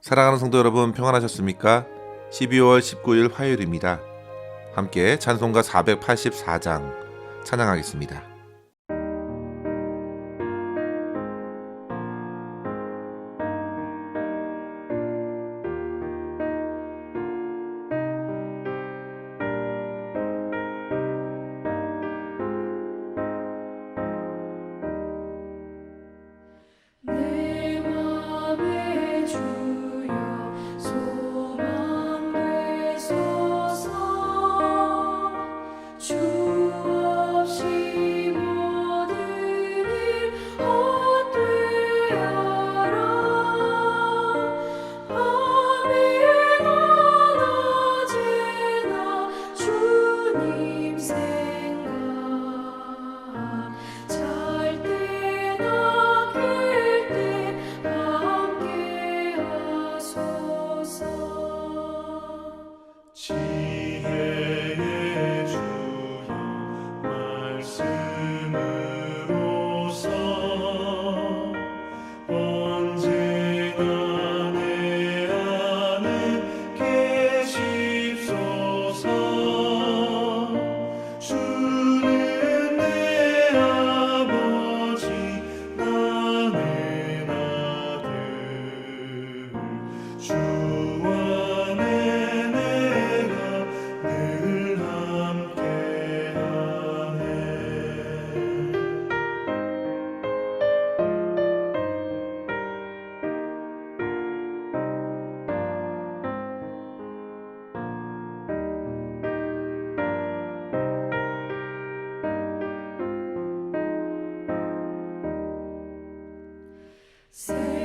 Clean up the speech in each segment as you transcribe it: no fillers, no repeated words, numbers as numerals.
사랑하는 성도 여러분, 평안하셨습니까? 12월 19일 화요일입니다. 함께 찬송가 484장 찬양하겠습니다. 내 맘의 주여 소망 되소서. 주 없이 모든 일 헛되어라. 밤이나 낮에나 주님 생각, 잘 때나 깰 때 함께 하소서. 지혜의 주여 말씀으로서 언제나 내 안에 계십소서. 주는 내 아버지 나는 아들, 주 안에 내가 늘 함께하네.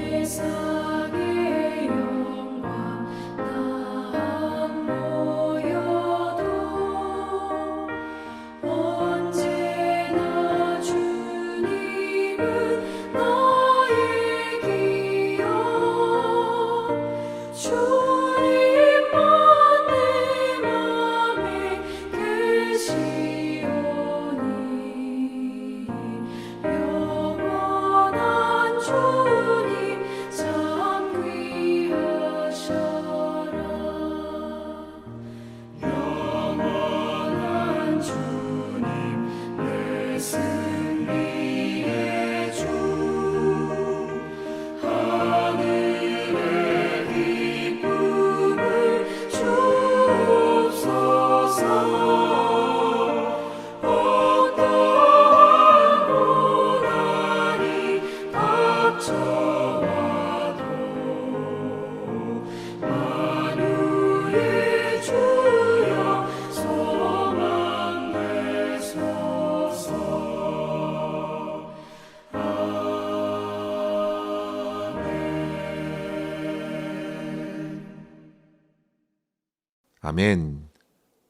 세상의 영광 다 모여도 언제나 주님은 나의 기여. 주님만 내 맘에 계시오니 영원한 주님 참 귀하셔라. 영원한 주님 내 승리의 주, 하늘의 기쁨을 주옵소서. 어떠한 고난이 닥쳐와도 만유의 주여 소망 되소서. 아멘.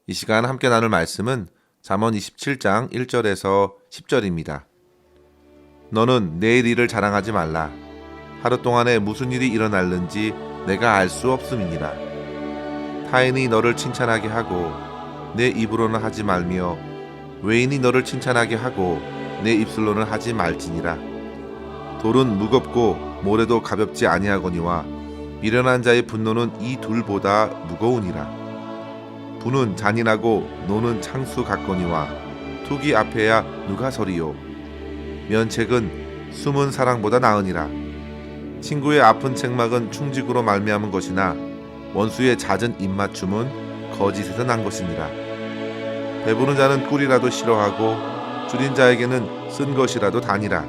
이 시간 함께 나눌 말씀은 잠언 27장 1절에서 10절입니다. 너는 내일 일을 자랑하지 말라. 하루 동안에 무슨 일이 일어날는지 내가 알 수 없음이니라. 타인이 너를 칭찬하게 하고 내 입으로는 하지 말며 외인이 너를 칭찬하게 하고 내 입술로는 하지 말지니라. 돌은 무겁고 모래도 가볍지 아니하거니와 미련한 자의 분노는 이 둘보다 무거우니라. 부는 잔인하고 노는 창수 같거니와 투기 앞에야 누가 서리요. 면책은 숨은 사랑보다 나으니라. 친구의 아픈 책망은 충직으로 말미암은 것이나 원수의 잦은 입맞춤은 거짓에서 난 것이니라. 배부른 자는 꿀이라도 싫어하고 줄인 자에게는 쓴 것이라도 다니라.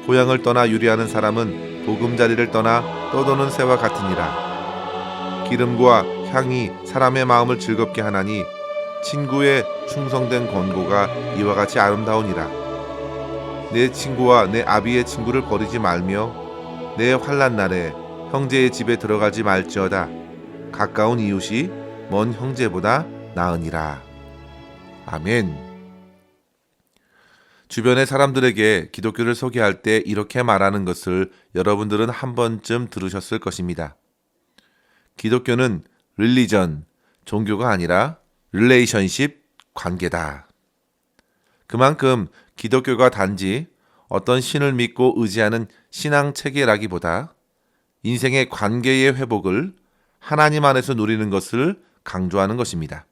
고향을 떠나 유리하는 사람은 보금자리를 떠나 떠도는 새와 같으니라. 기름과 향이 사람의 마음을 즐겁게 하나니 친구의 충성된 권고가 이와 같이 아름다우니라. 내 친구와 내 아비의 친구를 버리지 말며 내 환난 날에 형제의 집에 들어가지 말지어다. 가까운 이웃이 먼 형제보다 나으니라. 아멘. 주변의 사람들에게 기독교를 소개할 때 이렇게 말하는 것을 여러분들은 한 번쯤 들으셨을 것입니다. 기독교는 릴리전, 종교가 아니라 릴레이션십, 관계다. 그만큼 기독교가 단지 어떤 신을 믿고 의지하는 신앙 체계라기보다 인생의 관계의 회복을 하나님 안에서 누리는 것을 강조하는 것입니다.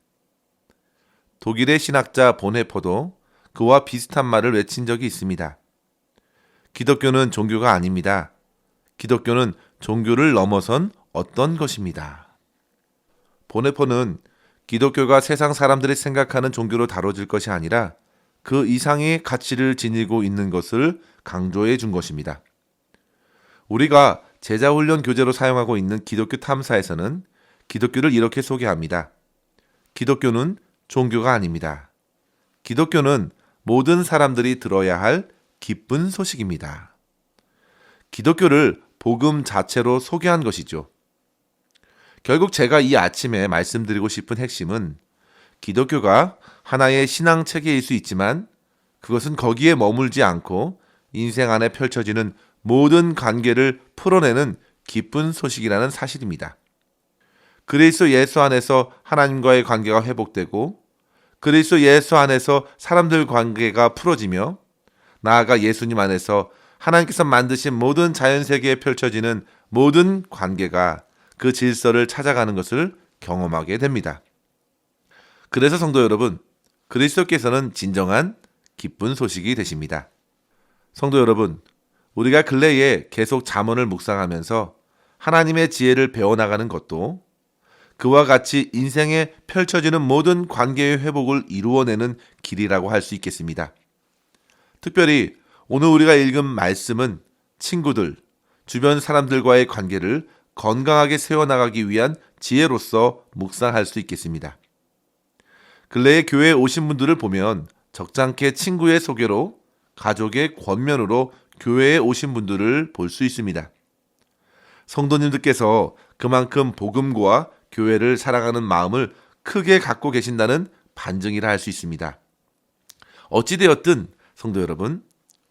독일의 신학자 보네포도 그와 비슷한 말을 외친 적이 있습니다. 기독교는 종교가 아닙니다. 기독교는 종교를 넘어선 어떤 것입니다. 보네포는 기독교가 세상 사람들이 생각하는 종교로 다뤄질 것이 아니라 그 이상의 가치를 지니고 있는 것을 강조해 준 것입니다. 우리가 제자훈련 교재로 사용하고 있는 기독교 탐사에서는 기독교를 이렇게 소개합니다. 기독교는 종교가 아닙니다. 기독교는 모든 사람들이 들어야 할 기쁜 소식입니다. 기독교를 복음 자체로 소개한 것이죠. 결국 제가 이 아침에 말씀드리고 싶은 핵심은 기독교가 하나의 신앙 체계일 수 있지만 그것은 거기에 머물지 않고 인생 안에 펼쳐지는 모든 관계를 풀어내는 기쁜 소식이라는 사실입니다. 그리스도 예수 안에서 하나님과의 관계가 회복되고 그리스도 예수 안에서 사람들 관계가 풀어지며 나아가 예수님 안에서 하나님께서 만드신 모든 자연세계에 펼쳐지는 모든 관계가 그 질서를 찾아가는 것을 경험하게 됩니다. 그래서 성도 여러분, 그리스도께서는 진정한 기쁜 소식이 되십니다. 성도 여러분, 우리가 근래에 계속 잠언을 묵상하면서 하나님의 지혜를 배워나가는 것도 그와 같이 인생에 펼쳐지는 모든 관계의 회복을 이루어내는 길이라고 할 수 있겠습니다. 특별히 오늘 우리가 읽은 말씀은 친구들, 주변 사람들과의 관계를 건강하게 세워나가기 위한 지혜로서 묵상할 수 있겠습니다. 근래에 교회에 오신 분들을 보면 적잖게 친구의 소개로, 가족의 권면으로 교회에 오신 분들을 볼 수 있습니다. 성도님들께서 그만큼 복음과 교회를 사랑하는 마음을 크게 갖고 계신다는 반증이라 할 수 있습니다. 어찌되었든 성도 여러분,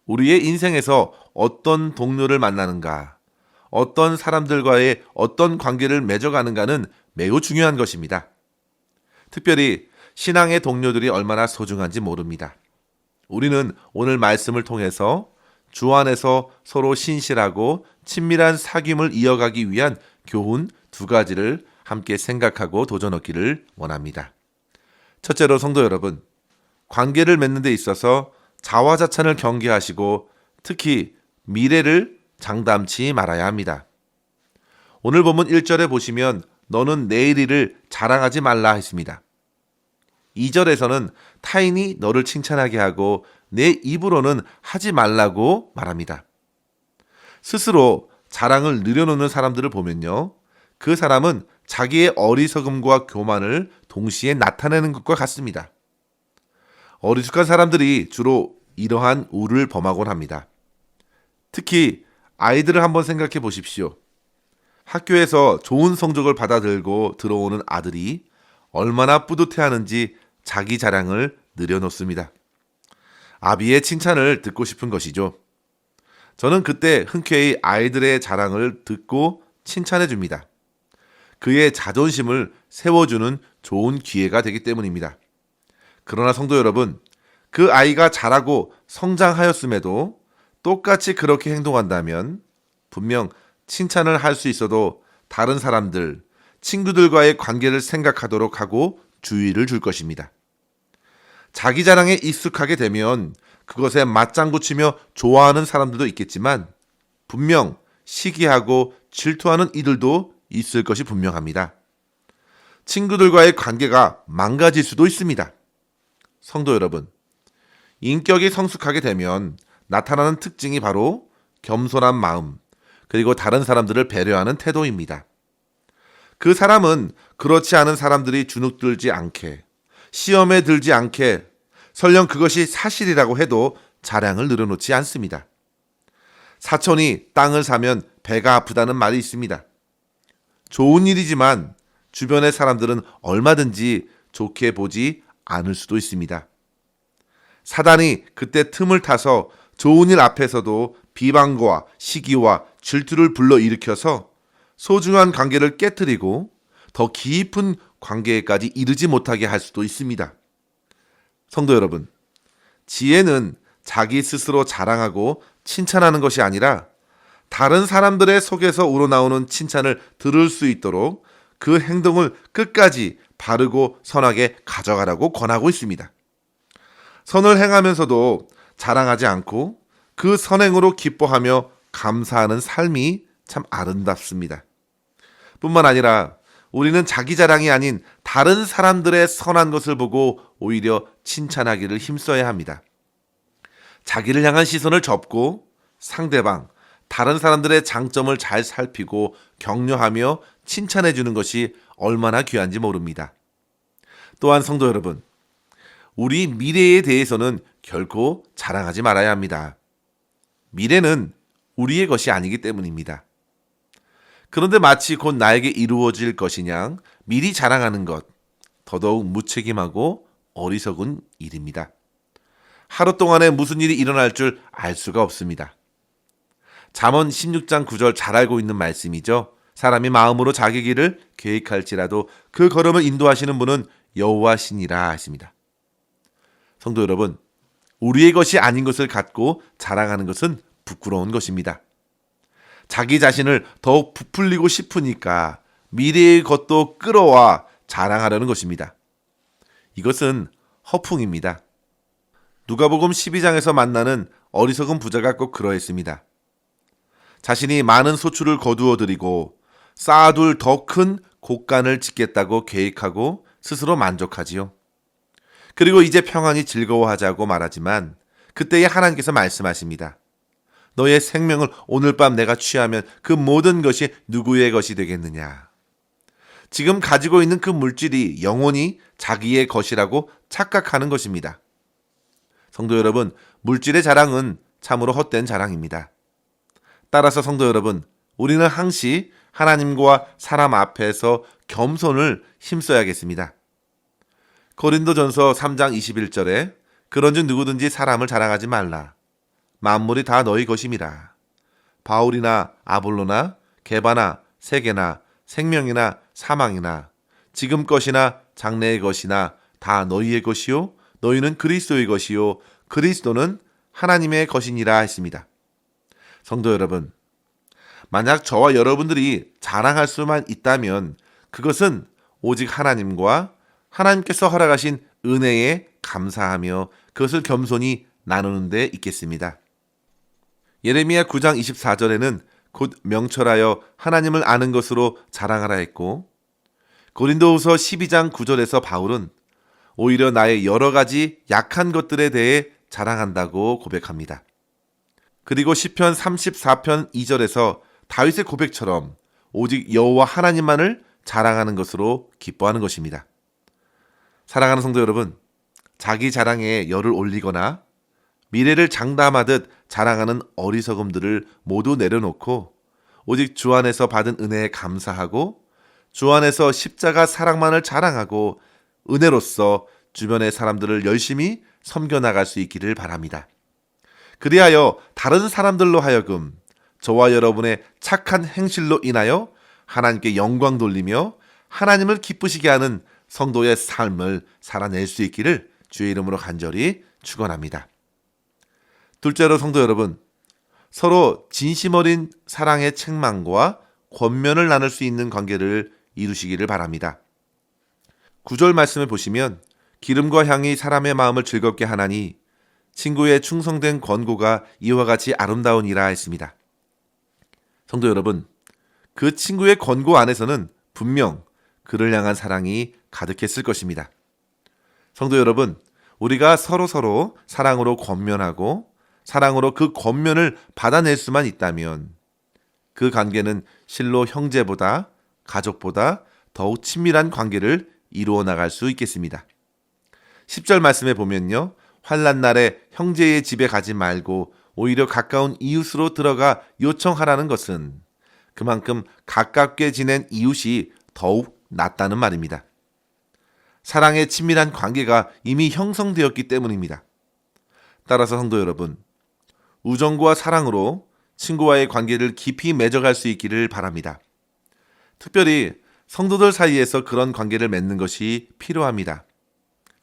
우리의 인생에서 어떤 동료를 만나는가, 어떤 사람들과의 어떤 관계를 맺어가는가는 매우 중요한 것입니다. 특별히 신앙의 동료들이 얼마나 소중한지 모릅니다. 우리는 오늘 말씀을 통해서 주 안에서 서로 신실하고 친밀한 사귐을 이어가기 위한 교훈 2가지를 함께 생각하고 도전하기를 원합니다. 첫째로 성도 여러분, 관계를 맺는 데 있어서 자화자찬을 경계하시고 특히 미래를 장담치 말아야 합니다. 오늘 본문 1절에 보시면 너는 내일 일을 자랑하지 말라 했습니다. 2절에서는 타인이 너를 칭찬하게 하고 내 입으로는 하지 말라고 말합니다. 스스로 자랑을 늘여놓는 사람들을 보면요, 그 사람은 자기의 어리석음과 교만을 동시에 나타내는 것과 같습니다. 어리숙한 사람들이 주로 이러한 우를 범하곤 합니다. 특히 아이들을 한번 생각해 보십시오. 학교에서 좋은 성적을 받아들고 들어오는 아들이 얼마나 뿌듯해하는지 자기 자랑을 늘여놓습니다. 아비의 칭찬을 듣고 싶은 것이죠. 저는 그때 흔쾌히 아이들의 자랑을 듣고 칭찬해 줍니다. 그의 자존심을 세워주는 좋은 기회가 되기 때문입니다. 그러나 성도 여러분, 그 아이가 자라고 성장하였음에도 똑같이 그렇게 행동한다면 분명 칭찬을 할 수 있어도 다른 사람들, 친구들과의 관계를 생각하도록 하고 주의를 줄 것입니다. 자기 자랑에 익숙하게 되면 그것에 맞장구 치며 좋아하는 사람들도 있겠지만 분명 시기하고 질투하는 이들도 있을 것이 분명합니다. 친구들과의 관계가 망가질 수도 있습니다. 성도 여러분, 인격이 성숙하게 되면 나타나는 특징이 바로 겸손한 마음, 그리고 다른 사람들을 배려하는 태도입니다. 그 사람은 그렇지 않은 사람들이 주눅들지 않게, 시험에 들지 않게, 설령 그것이 사실이라고 해도 자랑을 늘어놓지 않습니다. 사촌이 땅을 사면 배가 아프다는 말이 있습니다. 좋은 일이지만 주변의 사람들은 얼마든지 좋게 보지 않을 수도 있습니다. 사단이 그때 틈을 타서 좋은 일 앞에서도 비방과 시기와 질투를 불러일으켜서 소중한 관계를 깨트리고 더 깊은 관계에까지 이르지 못하게 할 수도 있습니다. 성도 여러분, 지혜는 자기 스스로 자랑하고 칭찬하는 것이 아니라 다른 사람들의 속에서 우러나오는 칭찬을 들을 수 있도록 그 행동을 끝까지 바르고 선하게 가져가라고 권하고 있습니다. 선을 행하면서도 자랑하지 않고 그 선행으로 기뻐하며 감사하는 삶이 참 아름답습니다. 뿐만 아니라 우리는 자기 자랑이 아닌 다른 사람들의 선한 것을 보고 오히려 칭찬하기를 힘써야 합니다. 자기를 향한 시선을 접고 상대방, 다른 사람들의 장점을 잘 살피고 격려하며 칭찬해 주는 것이 얼마나 귀한지 모릅니다. 또한 성도 여러분, 우리 미래에 대해서는 결코 자랑하지 말아야 합니다. 미래는 우리의 것이 아니기 때문입니다. 그런데 마치 곧 나에게 이루어질 것이냐 미리 자랑하는 것, 더더욱 무책임하고 어리석은 일입니다. 하루 동안에 무슨 일이 일어날 줄 알 수가 없습니다. 잠언 16장 9절 잘 알고 있는 말씀이죠. 사람이 마음으로 자기 길을 계획할지라도 그 걸음을 인도하시는 분은 여호와시니라 했습니다. 성도 여러분, 우리의 것이 아닌 것을 갖고 자랑하는 것은 부끄러운 것입니다. 자기 자신을 더욱 부풀리고 싶으니까 미래의 것도 끌어와 자랑하려는 것입니다. 이것은 허풍입니다. 누가복음 12장에서 만나는 어리석은 부자가 꼭 그러했습니다. 자신이 많은 소출을 거두어 들이고 쌓아둘 더 큰 곡간을 짓겠다고 계획하고 스스로 만족하지요. 그리고 이제 평안히 즐거워하자고 말하지만 그때에 하나님께서 말씀하십니다. 너의 생명을 오늘 밤 내가 취하면 그 모든 것이 누구의 것이 되겠느냐. 지금 가지고 있는 그 물질이 영원히 자기의 것이라고 착각하는 것입니다. 성도 여러분, 물질의 자랑은 참으로 헛된 자랑입니다. 따라서 성도 여러분, 우리는 항시 하나님과 사람 앞에서 겸손을 힘써야겠습니다. 고린도전서 3장 21절에 그런즉 누구든지 사람을 자랑하지 말라. 만물이 다 너희 것임이라. 바울이나 아볼로나 게바나 세계나 생명이나 사망이나 지금 것이나 장래의 것이나 다 너희의 것이요 너희는 그리스도의 것이요 그리스도는 하나님의 것이니라 했습니다. 성도 여러분, 만약 저와 여러분들이 자랑할 수만 있다면 그것은 오직 하나님과 하나님께서 허락하신 은혜에 감사하며 그것을 겸손히 나누는 데 있겠습니다. 예레미야 9장 24절에는 곧 명철하여 하나님을 아는 것으로 자랑하라 했고, 고린도후서 12장 9절에서 바울은 오히려 나의 여러 가지 약한 것들에 대해 자랑한다고 고백합니다. 그리고 시편 34편 2절에서 다윗의 고백처럼 오직 여호와 하나님만을 자랑하는 것으로 기뻐하는 것입니다. 사랑하는 성도 여러분, 자기 자랑에 열을 올리거나 미래를 장담하듯 자랑하는 어리석음들을 모두 내려놓고 오직 주 안에서 받은 은혜에 감사하고 주 안에서 십자가 사랑만을 자랑하고 은혜로서 주변의 사람들을 열심히 섬겨나갈 수 있기를 바랍니다. 그리하여 다른 사람들로 하여금 저와 여러분의 착한 행실로 인하여 하나님께 영광 돌리며 하나님을 기쁘시게 하는 성도의 삶을 살아낼 수 있기를 주의 이름으로 간절히 축원합니다. 둘째로 성도 여러분, 서로 진심 어린 사랑의 책망과 권면을 나눌 수 있는 관계를 이루시기를 바랍니다. 9절 말씀을 보시면 기름과 향이 사람의 마음을 즐겁게 하나니 친구의 충성된 권고가 이와 같이 아름다우니라 했습니다. 성도 여러분, 그 친구의 권고 안에서는 분명 그를 향한 사랑이 가득했을 것입니다. 성도 여러분, 우리가 서로 사랑으로 권면하고 사랑으로 그 권면을 받아낼 수만 있다면 그 관계는 실로 형제보다 가족보다 더욱 친밀한 관계를 이루어 나갈 수 있겠습니다. 10절 말씀에 보면요, 환난 날에 형제의 집에 가지 말고 오히려 가까운 이웃으로 들어가 요청하라는 것은 그만큼 가깝게 지낸 이웃이 더욱 낫다는 말입니다. 사랑의 친밀한 관계가 이미 형성되었기 때문입니다. 따라서 성도 여러분, 우정과 사랑으로 친구와의 관계를 깊이 맺어갈 수 있기를 바랍니다. 특별히 성도들 사이에서 그런 관계를 맺는 것이 필요합니다.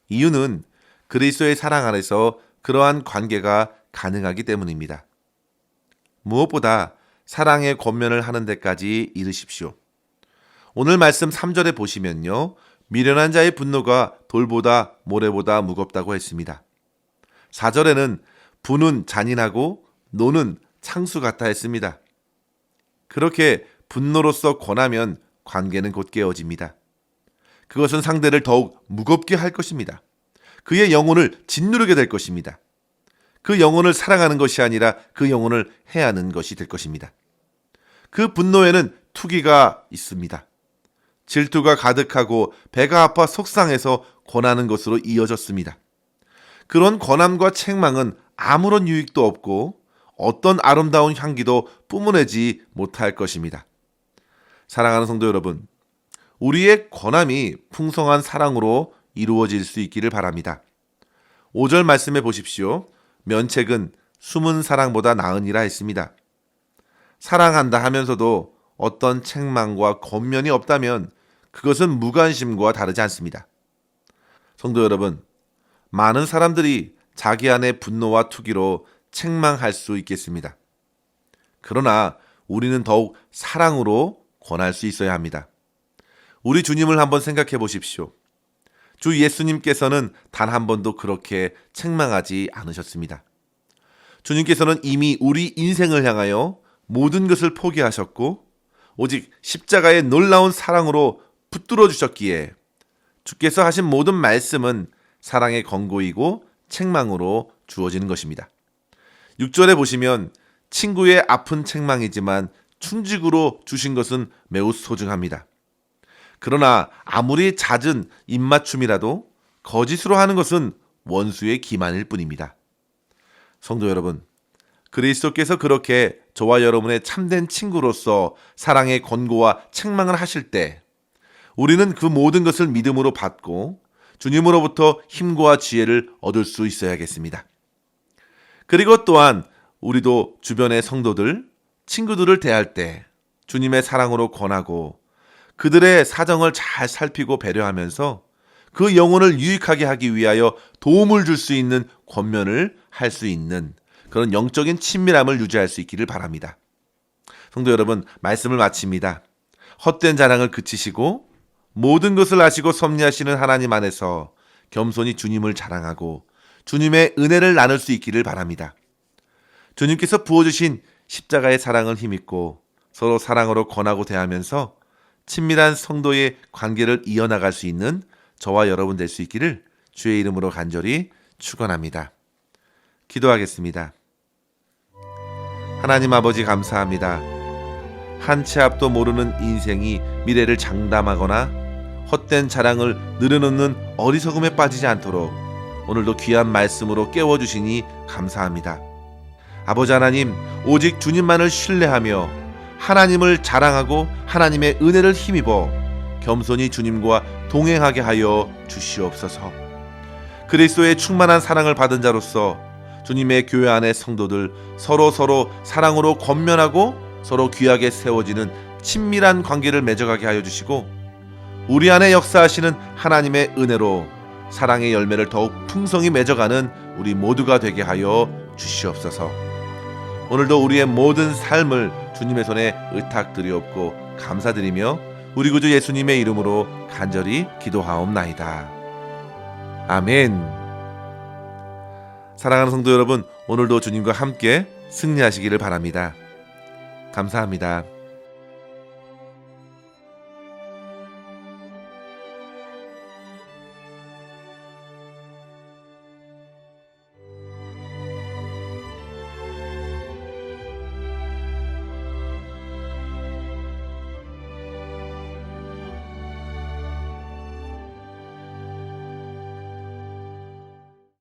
이유는 그리스도의 사랑 안에서 그러한 관계가 가능하기 때문입니다. 무엇보다 사랑의 권면을 하는 데까지 이르십시오. 오늘 말씀 3절에 보시면요. 미련한 자의 분노가 돌보다 모래보다 무겁다고 했습니다. 4절에는 분은 잔인하고 노는 창수 같다 했습니다. 그렇게 분노로서 권하면 관계는 곧 깨어집니다. 그것은 상대를 더욱 무겁게 할 것입니다. 그의 영혼을 짓누르게 될 것입니다. 그 영혼을 사랑하는 것이 아니라 그 영혼을 해하는 것이 될 것입니다. 그 분노에는 투기가 있습니다. 질투가 가득하고 배가 아파 속상해서 권하는 것으로 이어졌습니다. 그런 권함과 책망은 아무런 유익도 없고 어떤 아름다운 향기도 뿜어내지 못할 것입니다. 사랑하는 성도 여러분, 우리의 권함이 풍성한 사랑으로 이루어질 수 있기를 바랍니다. 5절 말씀해 보십시오. 면책은 숨은 사랑보다 나으니라 했습니다. 사랑한다 하면서도 어떤 책망과 권면이 없다면 그것은 무관심과 다르지 않습니다. 성도 여러분, 많은 사람들이 자기 안의 분노와 투기로 책망할 수 있겠습니다. 그러나 우리는 더욱 사랑으로 권할 수 있어야 합니다. 우리 주님을 한번 생각해 보십시오. 주 예수님께서는 단 한 번도 그렇게 책망하지 않으셨습니다. 주님께서는 이미 우리 인생을 향하여 모든 것을 포기하셨고 오직 십자가의 놀라운 사랑으로 붙들어 주셨기에 주께서 하신 모든 말씀은 사랑의 권고이고 책망으로 주어지는 것입니다. 6절에 보시면 친구의 아픈 책망이지만 충직으로 주신 것은 매우 소중합니다. 그러나 아무리 잦은 입맞춤이라도 거짓으로 하는 것은 원수의 기만일 뿐입니다. 성도 여러분, 그리스도께서 그렇게 저와 여러분의 참된 친구로서 사랑의 권고와 책망을 하실 때 우리는 그 모든 것을 믿음으로 받고 주님으로부터 힘과 지혜를 얻을 수 있어야겠습니다. 그리고 또한 우리도 주변의 성도들, 친구들을 대할 때 주님의 사랑으로 권하고 그들의 사정을 잘 살피고 배려하면서 그 영혼을 유익하게 하기 위하여 도움을 줄 수 있는 권면을 할 수 있는 그런 영적인 친밀함을 유지할 수 있기를 바랍니다. 성도 여러분, 말씀을 마칩니다. 헛된 자랑을 그치시고 모든 것을 아시고 섭리하시는 하나님 안에서 겸손히 주님을 자랑하고 주님의 은혜를 나눌 수 있기를 바랍니다. 주님께서 부어주신 십자가의 사랑을 힘입고 서로 사랑으로 권하고 대하면서 친밀한 성도의 관계를 이어나갈 수 있는 저와 여러분 될 수 있기를 주의 이름으로 간절히 축원합니다. 기도하겠습니다. 하나님 아버지 감사합니다. 한 치 앞도 모르는 인생이 미래를 장담하거나 헛된 자랑을 늘어놓는 어리석음에 빠지지 않도록 오늘도 귀한 말씀으로 깨워주시니 감사합니다. 아버지 하나님, 오직 주님만을 신뢰하며 하나님을 자랑하고 하나님의 은혜를 힘입어 겸손히 주님과 동행하게 하여 주시옵소서. 그리스도의 충만한 사랑을 받은 자로서 주님의 교회 안의 성도들 서로 사랑으로 권면하고 서로 귀하게 세워지는 친밀한 관계를 맺어가게 하여 주시고 우리 안에 역사하시는 하나님의 은혜로 사랑의 열매를 더욱 풍성히 맺어가는 우리 모두가 되게 하여 주시옵소서. 오늘도 우리의 모든 삶을 주님의 손에 의탁드리옵고 감사드리며 우리 구주 예수님의 이름으로 간절히 기도하옵나이다. 아멘. 사랑하는 성도 여러분, 오늘도 주님과 함께 승리하시기를 바랍니다. 감사합니다.